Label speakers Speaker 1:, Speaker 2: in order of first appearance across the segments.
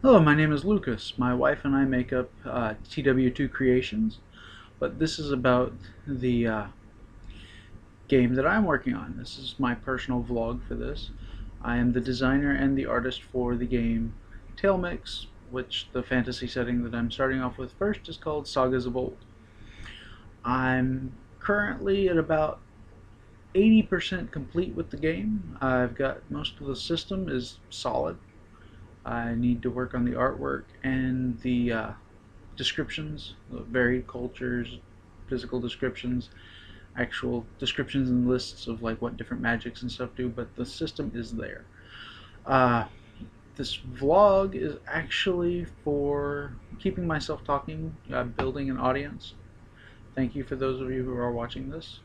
Speaker 1: Hello, my name is Lucas. My wife and I make up TW2 Creations, but this is about the game that I'm working on. This is my personal vlog for this. I am the designer and the artist for the game Tale Mix, which the fantasy setting that I'm starting off with first is called Sagas of Olde. I'm currently at about 80% complete with the game. I've got most of the system is solid. I need to work on the artwork and the descriptions, varied cultures, physical descriptions, actual descriptions and lists of like what different magics and stuff do, but the system is there. Uh, this vlog is actually for keeping myself talking, building an audience. Thank you for those of you who are watching this.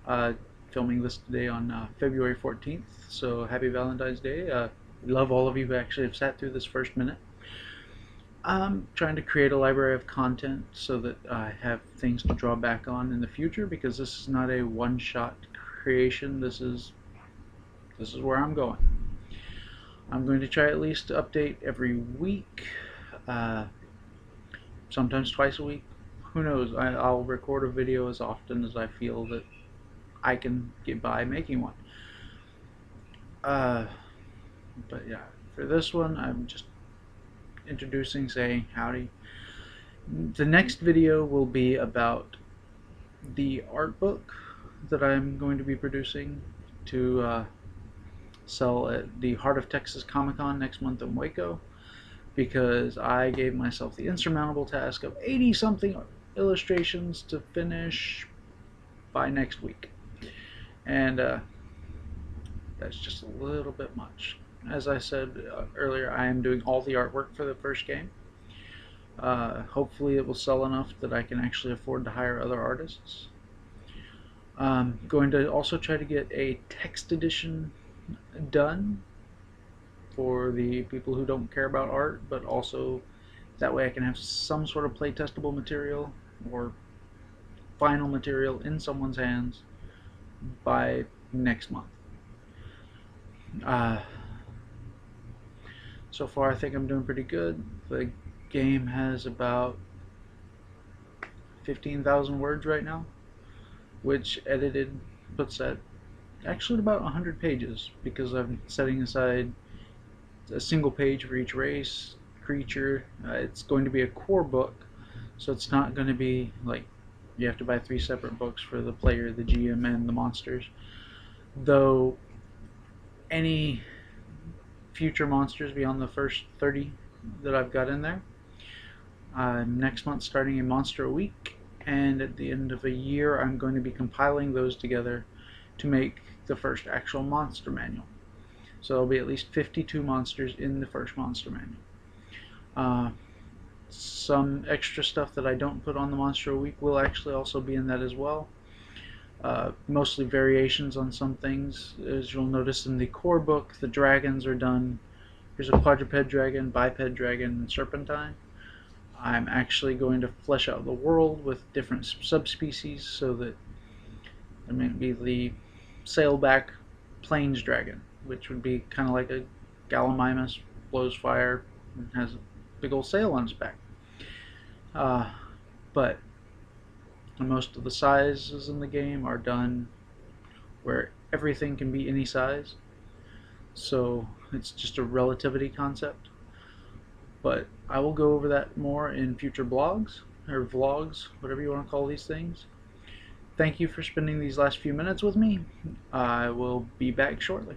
Speaker 1: Uh, Filming this today on February 14th, so happy Valentine's Day. Love all of you who actually have sat through this first minute. I'm trying to create a library of content so that I have things to draw back on in the future, because this is not a one-shot creation. This is where I'm going. I'm going to try at least to update every week, uh, sometimes twice a week. Who knows? I'll record a video as often as I feel that I can get by making one. Uh, but yeah, for this one, I'm just introducing, saying howdy. The next video will be about the art book that I'm going to be producing to sell at the Heart of Texas Comic Con next month in Waco, because I gave myself the insurmountable task of 80 something illustrations to finish by next week, and that's just a little bit much. As I said earlier, I am doing all the artwork for the first game. Hopefully it will sell enough that I can actually afford to hire other artists. I'm going to also try to get a text edition done for the people who don't care about art, but also that way I can have some sort of playtestable material or final material in someone's hands by next month. Uh, so far I think I'm doing pretty good. The game has about 15,000 words right now, which edited puts at actually about 100 pages, because I'm setting aside a single page for each race, creature. It's going to be a core book, so it's not going to be like you have to buy 3 separate books for the player, the GM, and the monsters. Though any future monsters beyond the first 30 that I've got in there, next month starting a monster a week, and at the end of a year I'm going to be compiling those together to make the first actual monster manual. So there'll be at least 52 monsters in the first monster manual. Some extra stuff that I don't put on the monster a week will actually also be in that as well. Mostly variations on some things. As you'll notice in the core book, the dragons are done. Here's a quadruped dragon, biped dragon, and serpentine. I'm actually going to flesh out the world with different subspecies, so that there may be the sailback plains dragon, which would be kind of like a gallimimus, blows fire, and has a big old sail on its back. But most of the sizes in the game are done where everything can be any size, so it's just a relativity concept. But I will go over that more in future blogs, or vlogs, whatever you want to call these things. Thank you for spending these last few minutes with me. I will be back shortly.